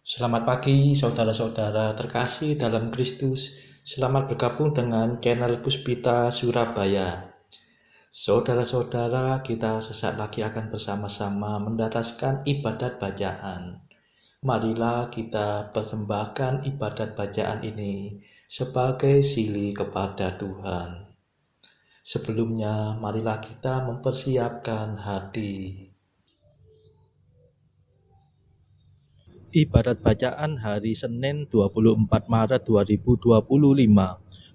Selamat pagi saudara-saudara terkasih dalam Kristus. Selamat bergabung dengan channel Puspita Surabaya. Saudara-saudara, kita sesaat lagi akan bersama-sama mendapatkan ibadat bacaan. Marilah kita persembahkan ibadat bacaan ini sebagai sili kepada Tuhan. Sebelumnya, marilah kita mempersiapkan hati. Ibadat bacaan hari Senin 24 Maret 2025,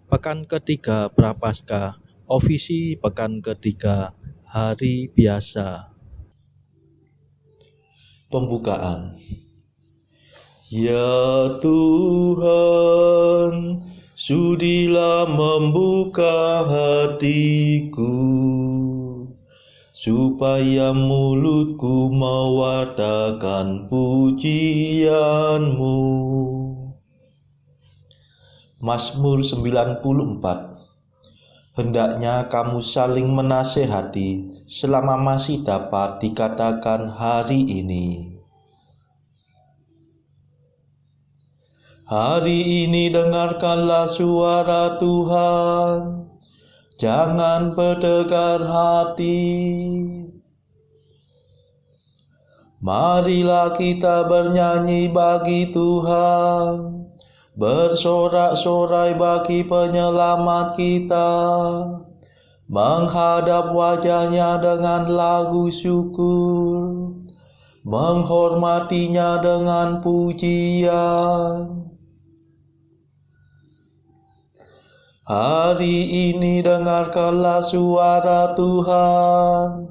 Pekan ketiga Prapaskah, Ofisi Pekan ketiga, Hari Biasa. Pembukaan. Ya Tuhan, sudilah membuka hatiku, supaya mulutku mewartakan pujian-Mu. Mazmur 94. Hendaknya kamu saling menasehati selama masih dapat dikatakan hari ini. Hari ini dengarkanlah suara Tuhan, jangan bertegar hati. Marilah kita bernyanyi bagi Tuhan, bersorak-sorai bagi penyelamat kita, menghadap wajahnya dengan lagu syukur, menghormatinya dengan pujian. Hari ini dengarkanlah suara Tuhan,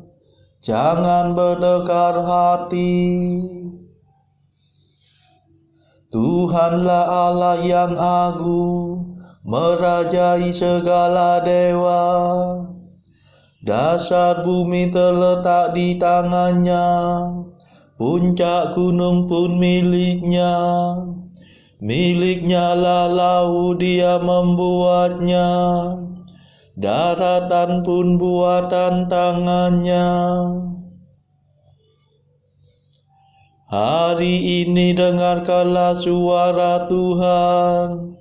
jangan berdegar hati. Tuhanlah Allah yang agung, merajai segala dewa. Dasar bumi terletak di tangannya, puncak gunung pun miliknya. Miliknya lah laut, dia membuatnya, daratan pun buatan tangannya. Hari ini dengarkanlah suara Tuhan,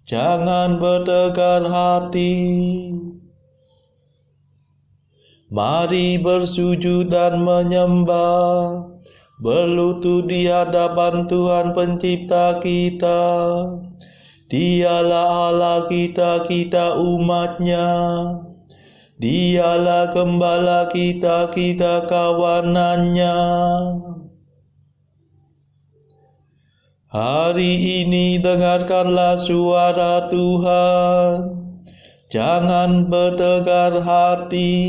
jangan bertegar hati. Mari bersujud dan menyembah, berlutut di hadapan Tuhan pencipta kita. Dialah Allah kita, kita umatnya. Dialah gembala kita, kita kawanannya. Hari ini dengarkanlah suara Tuhan, jangan bertegar hati.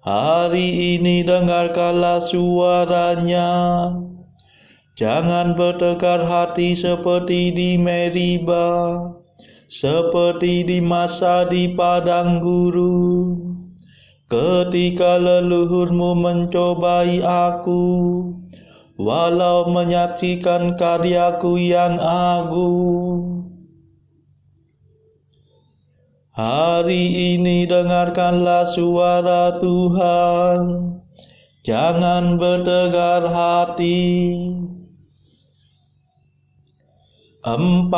Hari ini dengarkanlah suaranya, jangan bertegar hati seperti di Meriba, seperti di masa di padang gurun, ketika leluhurmu mencobai aku, walau menyaksikan karyaku yang agung. Hari ini dengarkanlah suara Tuhan, jangan bertegar hati. 40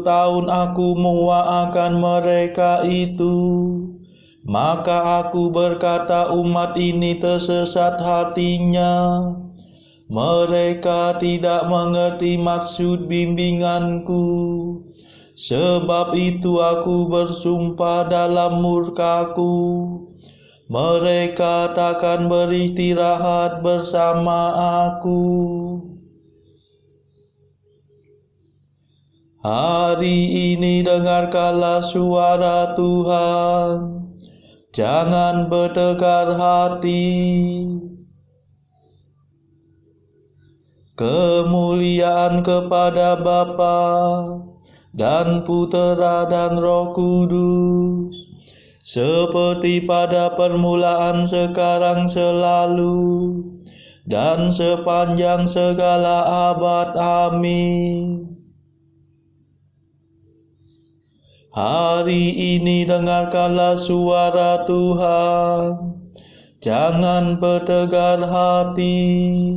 tahun aku mendoakan mereka itu, maka aku berkata umat ini tersesat hatinya. Mereka tidak mengerti maksud bimbinganku. Sebab itu aku bersumpah dalam murkaku, mereka takkan beristirahat bersama aku. Hari ini dengarkanlah suara Tuhan, jangan bertegar hati. Kemuliaan kepada Bapa dan Putera dan Roh Kudus, seperti pada permulaan, sekarang, selalu, dan sepanjang segala abad. Amin. Hari ini dengarkanlah suara Tuhan, jangan bertegar hati.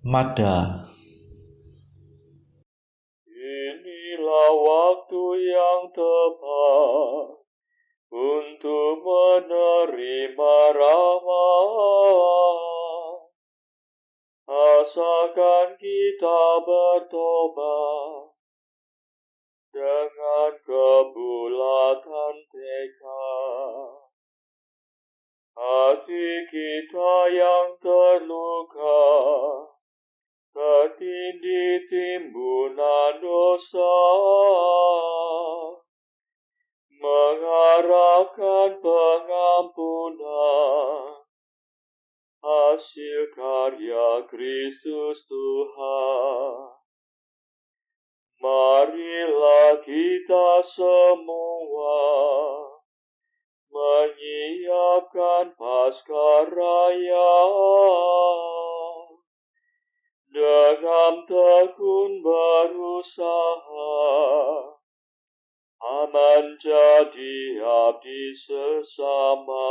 Mada. Inilah waktu yang tepat untuk menerima rahmat. Asalkan kita bertobat dengan kebulatan tekad. Hati kita yang terluka, tertindih timbunan dosa, mengharapkan pengampunan, hasil karya Kristus Tuhan. Marilah kita semua menyiapkan Paskaraya dengan tekun berusaha menjadi abdi sesama.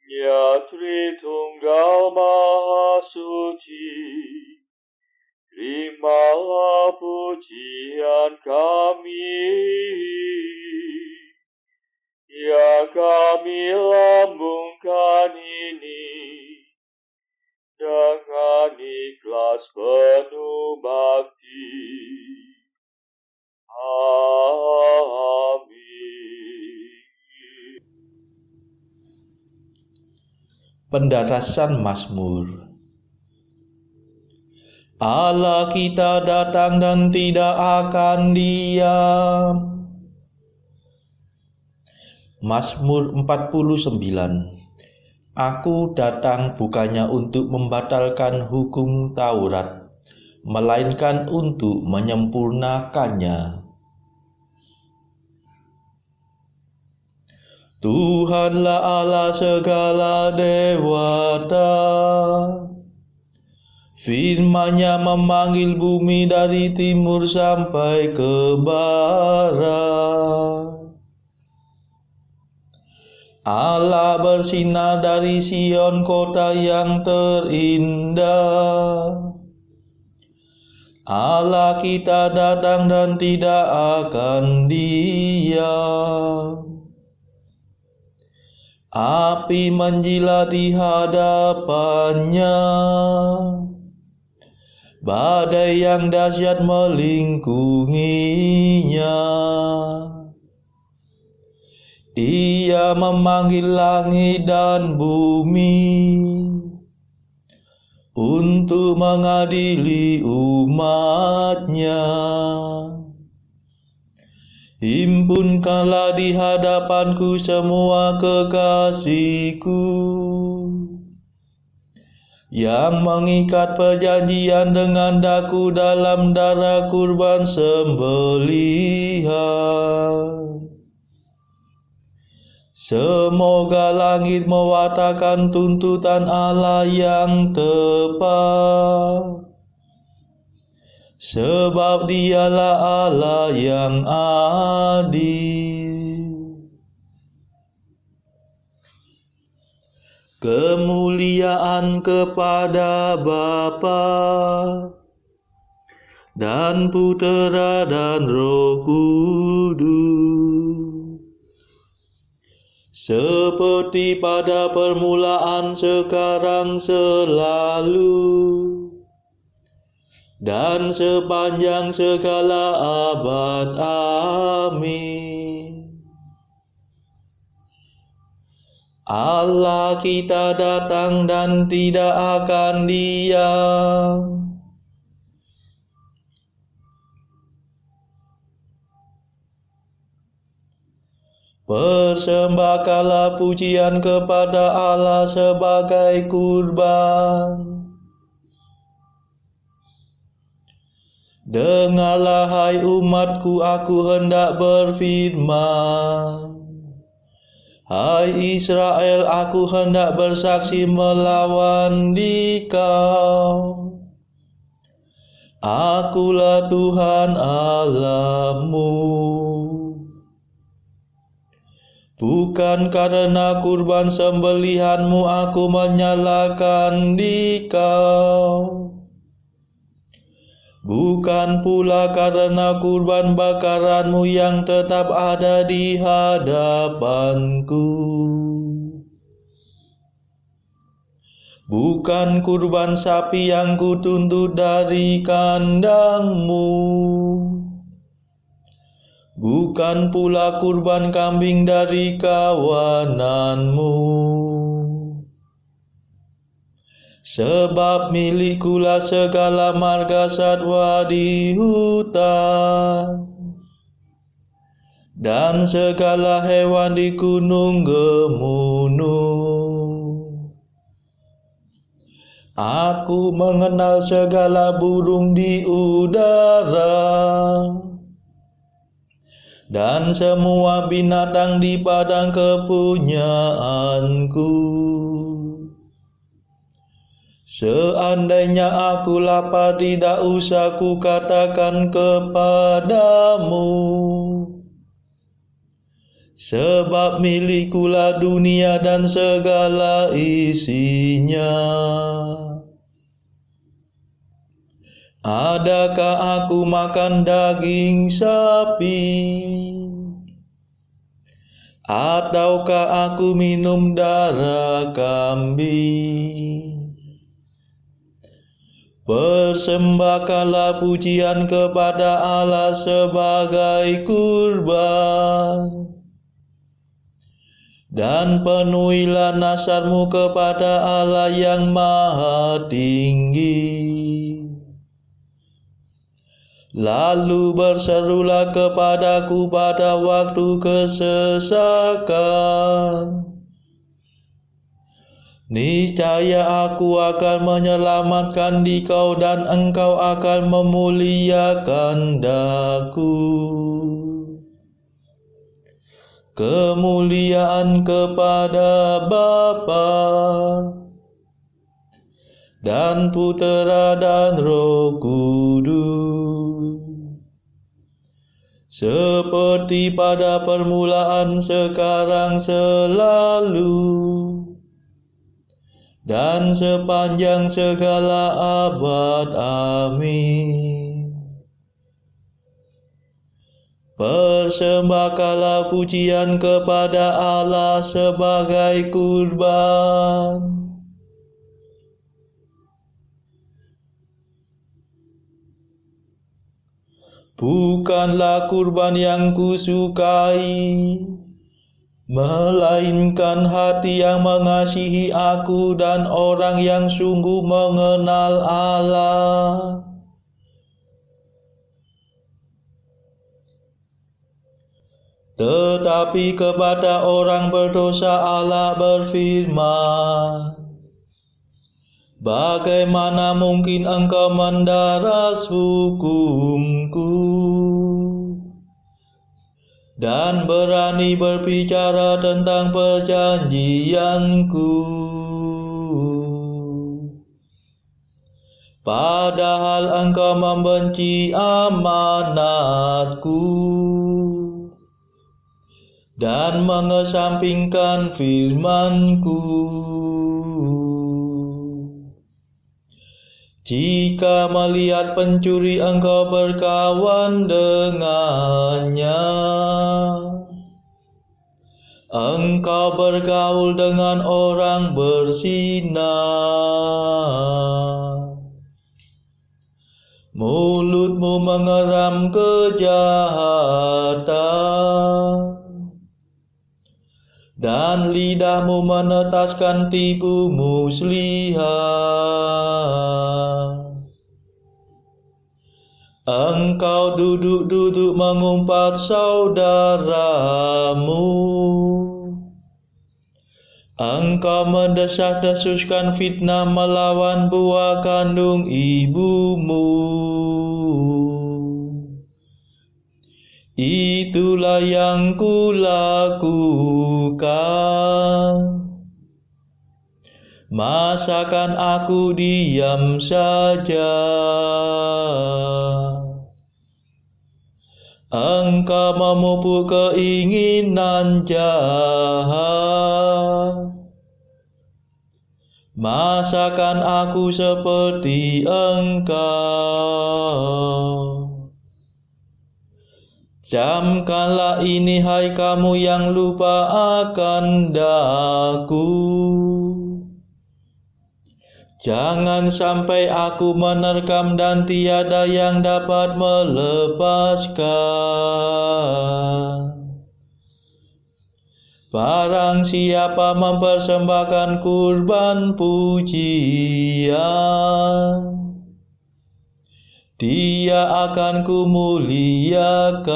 Ya Tritunggal Maha Suci, terimalah pujian kami yang kami lambungkan ini dengan ikhlas penuh bakti. Amin. Pendarasan Mazmur. Allah kita datang dan tidak akan diam. Mazmur 49. Aku datang bukannya untuk membatalkan hukum Taurat, melainkan untuk menyempurnakannya. Tuhanlah Allah segala dewata, firman-Nya memanggil bumi dari timur sampai ke barat. Allah bersinar dari Sion, kota yang terindah. Allah kita datang dan tidak akan diam. Api menjilat di hadapannya, badai yang dahsyat melingkunginya. Ia memanggil langit dan bumi untuk mengadili umat-Nya. Himpunkanlah di hadapanku semua kekasihku, yang mengikat perjanjian dengan daku dalam darah kurban sembelihan. Semoga langit mewartakan tuntutan Allah yang tepat, sebab Dialah Allah yang adil. Kemuliaan kepada Bapa dan Putera dan Roh Kudus, seperti pada permulaan, sekarang, selalu, dan sepanjang segala abad. Amin. Allah kita datang dan tidak akan diam. Persembahkanlah pujian kepada Allah sebagai kurban. Dengarlah hai umatku, aku hendak berfirman. Hai Israel, aku hendak bersaksi melawan dikau. Akulah Tuhan Allahmu. Bukan karena kurban sembelihanmu aku menyalahkan dikau. Bukan pula karena kurban bakaranmu yang tetap ada di hadapanku. Bukan kurban sapi yang kutuntut dari kandangmu. Bukan pula kurban kambing dari kawananmu. Sebab milikulah segala marga satwa di hutan dan segala hewan di gunung gemunung. Aku mengenal segala burung di udara dan semua binatang di padang kepunyaanku. Seandainya aku lapar, tidak usah ku katakan kepadamu, sebab milikulah dunia dan segala isinya. Adakah aku makan daging sapi? Ataukah aku minum darah kambing? Persembahkanlah pujian kepada Allah sebagai kurban, dan penuhilah nazarmu kepada Allah yang Maha Tinggi. Lalu berserulah kepadaku pada waktu kesesakan. Niscaya aku akan menyelamatkan dikau dan engkau akan memuliakan daku. Kemuliaan kepada Bapa dan Putera dan Roh Kudus, seperti pada permulaan, sekarang, selalu, dan sepanjang segala abad. Amin. Persembahkanlah pujian kepada Allah sebagai kurban. Bukanlah kurban yang kusukai, melainkan hati yang mengasihi aku dan orang yang sungguh mengenal Allah. Tetapi kepada orang berdosa Allah berfirman, bagaimana mungkin engkau mendaras hukumku dan berani berbicara tentang perjanjianku, padahal engkau membenci amanatku dan mengesampingkan firman-Ku. Jika melihat pencuri engkau berkawan dengannya, engkau bergaul dengan orang berzina. Mulutmu mengeram kejahatan, dan lidahmu menetaskan tipu muslihat. Engkau duduk-duduk mengumpat saudaramu. Engkau mendesas-desuskan fitnah melawan buah kandung ibumu. Itulah yang kulakukan. Masakan aku diam saja? Engkau memupuk keinginan jahat. Masakan aku seperti Engkau. Camkanlah ini, hai kamu yang lupa akan daku. Jangan sampai aku menerkam dan tiada yang dapat melepaskan. Barang siapa mempersembahkan kurban pujian, dia akan kumuliakan.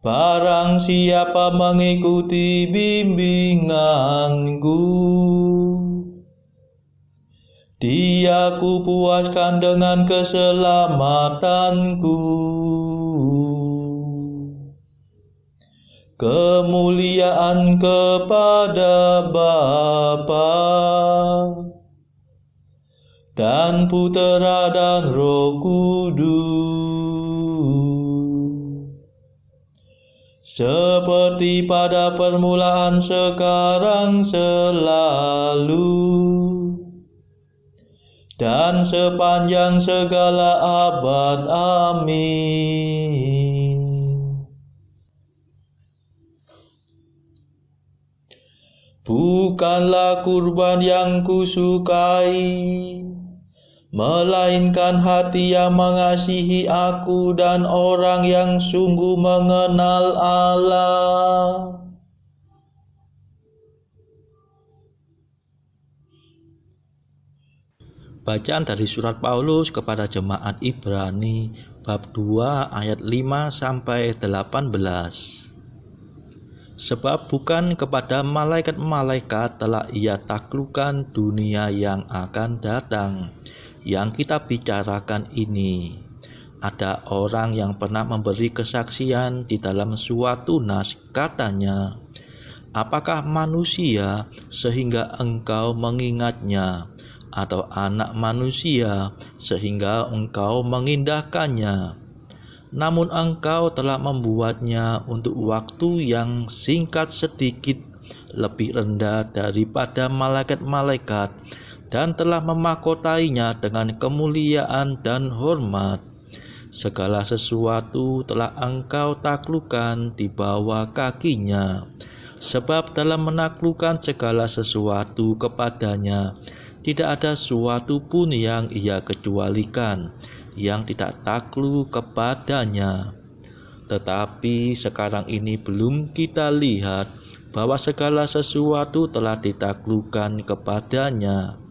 Barang siapa mengikuti bimbinganku, dia kupuaskan dengan keselamatanku. Kemuliaan kepada Bapa dan Putera dan Roh Kudus, seperti pada permulaan, sekarang, selalu, dan sepanjang segala abad. Amin. Bukanlah kurban yang kusukai, melainkan hati yang mengasihi aku dan orang yang sungguh mengenal Allah. Bacaan dari surat Paulus kepada jemaat Ibrani bab 2 ayat 5 sampai 18. Sebab bukan kepada malaikat-malaikat telah ia taklukkan dunia yang akan datang, yang kita bicarakan ini. Ada orang yang pernah memberi kesaksian di dalam suatu nas, katanya, apakah manusia sehingga engkau mengingatnya, atau anak manusia sehingga engkau mengindahkannya? Namun engkau telah membuatnya untuk waktu yang singkat sedikit lebih rendah daripada malaikat-malaikat, dan telah memahkotainya dengan kemuliaan dan hormat. Segala sesuatu telah engkau taklukkan di bawah kakinya. Sebab dalam menaklukkan segala sesuatu kepadanya, tidak ada suatu pun yang ia kecualikan, yang tidak takluk kepadanya. Tetapi sekarang ini belum kita lihat bahwa segala sesuatu telah ditaklukkan kepadanya.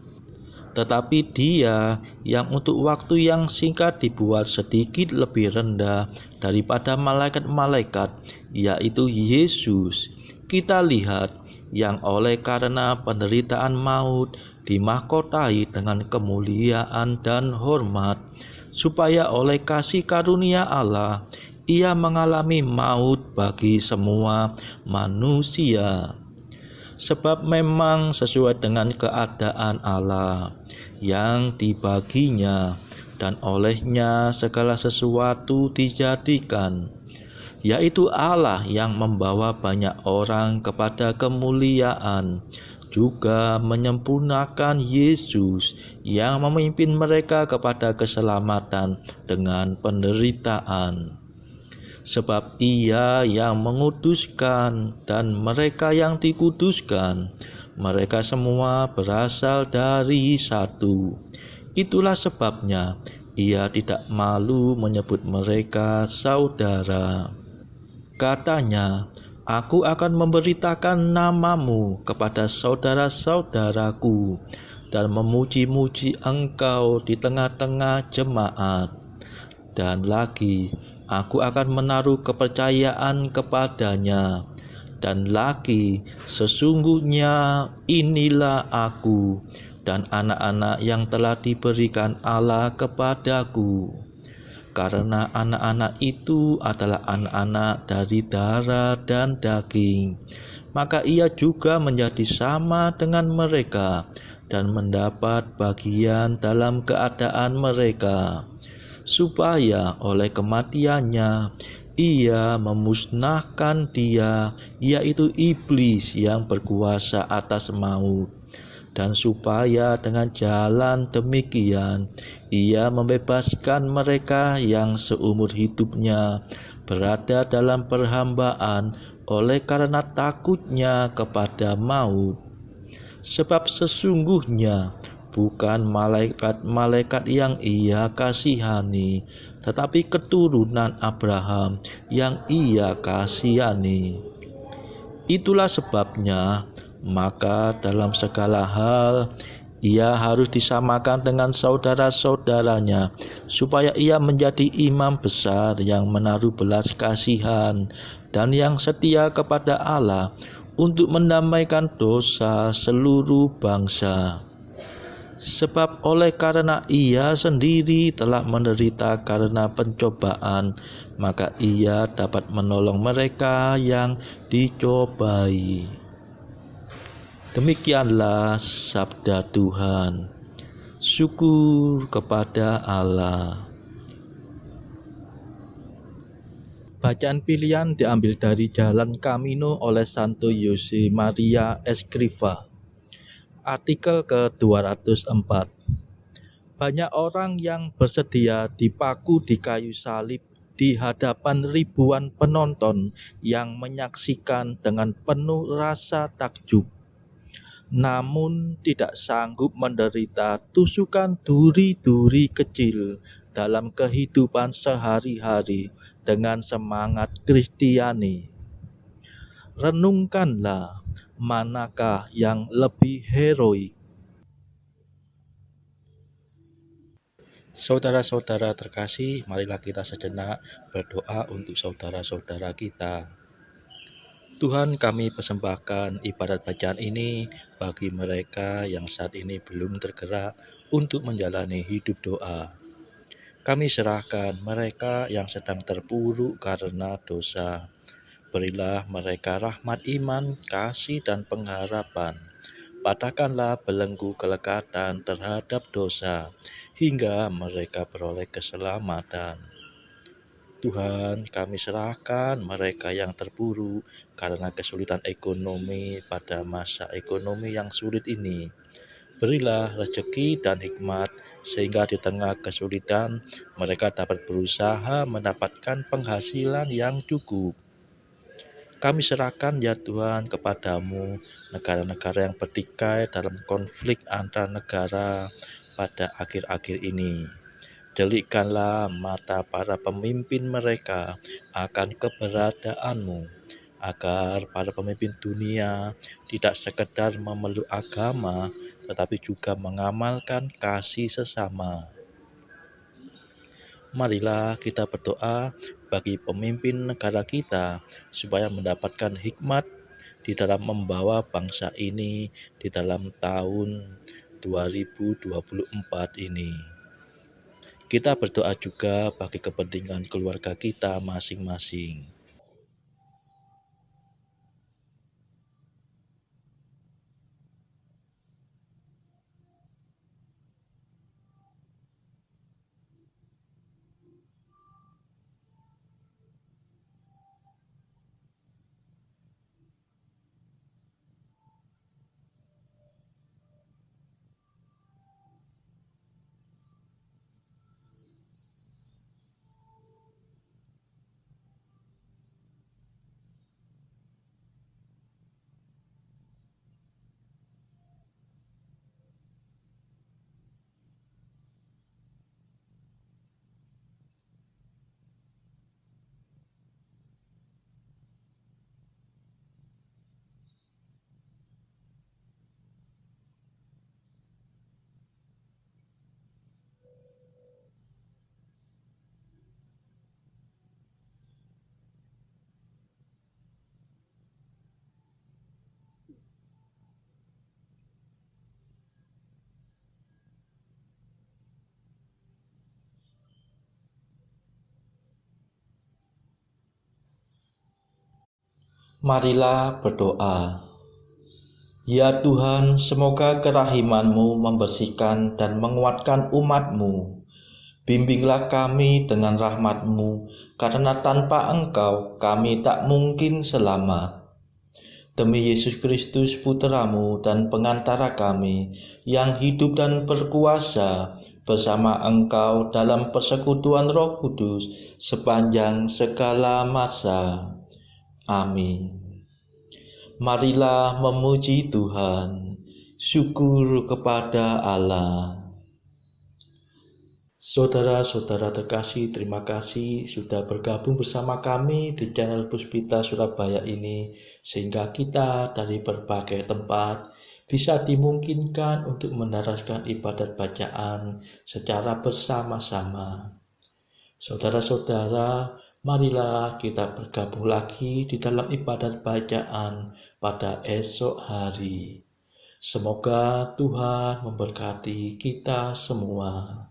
Tetapi Dia yang untuk waktu yang singkat dibuat sedikit lebih rendah daripada malaikat-malaikat, yaitu Yesus, kita lihat, yang oleh karena penderitaan maut dimahkotai dengan kemuliaan dan hormat, supaya oleh kasih karunia Allah ia mengalami maut bagi semua manusia. Sebab memang sesuai dengan keadaan Allah yang dibaginya dan olehnya segala sesuatu dijadikan, yaitu Allah yang membawa banyak orang kepada kemuliaan, juga menyempurnakan Yesus yang memimpin mereka kepada keselamatan dengan penderitaan. Sebab Ia yang menguduskan dan mereka yang dikuduskan, mereka semua berasal dari satu. Itulah sebabnya Ia tidak malu menyebut mereka saudara. Katanya, Aku akan memberitakan namamu kepada saudara-saudaraku dan memuji-muji engkau di tengah-tengah jemaat. Dan lagi, aku akan menaruh kepercayaan kepadanya. Dan lagi, sesungguhnya inilah aku dan anak-anak yang telah diberikan Allah kepadaku. Karena anak-anak itu adalah anak-anak dari darah dan daging, maka ia juga menjadi sama dengan mereka dan mendapat bagian dalam keadaan mereka, supaya oleh kematiannya ia memusnahkan dia, yaitu iblis yang berkuasa atas maut, dan supaya dengan jalan demikian ia membebaskan mereka yang seumur hidupnya berada dalam perhambaan oleh karena takutnya kepada maut. Sebab sesungguhnya bukan malaikat-malaikat yang ia kasihani, tetapi keturunan Abraham yang ia kasihani. Itulah sebabnya, maka dalam segala hal ia harus disamakan dengan saudara-saudaranya, supaya ia menjadi imam besar yang menaruh belas kasihan dan yang setia kepada Allah untuk mendamaikan dosa seluruh bangsa. Sebab oleh karena ia sendiri telah menderita karena pencobaan, maka ia dapat menolong mereka yang dicobai. Demikianlah sabda Tuhan. Syukur kepada Allah. Bacaan pilihan diambil dari Jalan Camino oleh Santo Jose Maria Escrivá. Artikel ke-204. Banyak orang yang bersedia dipaku di kayu salib di hadapan ribuan penonton yang menyaksikan dengan penuh rasa takjub, namun tidak sanggup menderita tusukan duri-duri kecil dalam kehidupan sehari-hari dengan semangat Kristiani. Renungkanlah, manakah yang lebih heroik? Saudara-saudara terkasih, marilah kita sejenak berdoa untuk saudara-saudara kita. Tuhan, kami persembahkan ibadat bacaan ini bagi mereka yang saat ini belum tergerak untuk menjalani hidup doa. Kami serahkan mereka yang sedang terpuruk karena dosa. Berilah mereka rahmat iman, kasih, dan pengharapan. Patahkanlah belenggu kelekatan terhadap dosa, hingga mereka beroleh keselamatan. Tuhan, kami serahkan mereka yang terpuruk karena kesulitan ekonomi pada masa ekonomi yang sulit ini. Berilah rezeki dan hikmat, sehingga di tengah kesulitan mereka dapat berusaha mendapatkan penghasilan yang cukup. Kami serahkan ya Tuhan kepadamu negara-negara yang bertikai dalam konflik antar negara pada akhir-akhir ini. Jelikkanlah mata para pemimpin mereka akan keberadaanmu, agar para pemimpin dunia tidak sekedar memeluk agama, tetapi juga mengamalkan kasih sesama. Marilah kita berdoa bagi pemimpin negara kita supaya mendapatkan hikmat di dalam membawa bangsa ini di dalam tahun 2024 ini. Kita berdoa juga bagi kepentingan keluarga kita masing-masing. Marilah berdoa. Ya Tuhan, semoga kerahiman-Mu membersihkan dan menguatkan umat-Mu, Bimbinglah kami dengan rahmat-Mu, karena tanpa Engkau kami tak mungkin selamat. Demi Yesus Kristus Putra-Mu dan pengantara kami, yang hidup dan berkuasa bersama Engkau dalam persekutuan Roh Kudus sepanjang segala masa. Amin. Marilah memuji Tuhan. Syukur kepada Allah. Saudara-saudara terkasih, terima kasih sudah bergabung bersama kami di channel Puspita Surabaya ini, sehingga kita dari berbagai tempat bisa dimungkinkan untuk mendaraskan ibadat bacaan secara bersama-sama. Saudara-saudara, marilah kita bergabung lagi di dalam ibadat bacaan pada esok hari. Semoga Tuhan memberkati kita semua.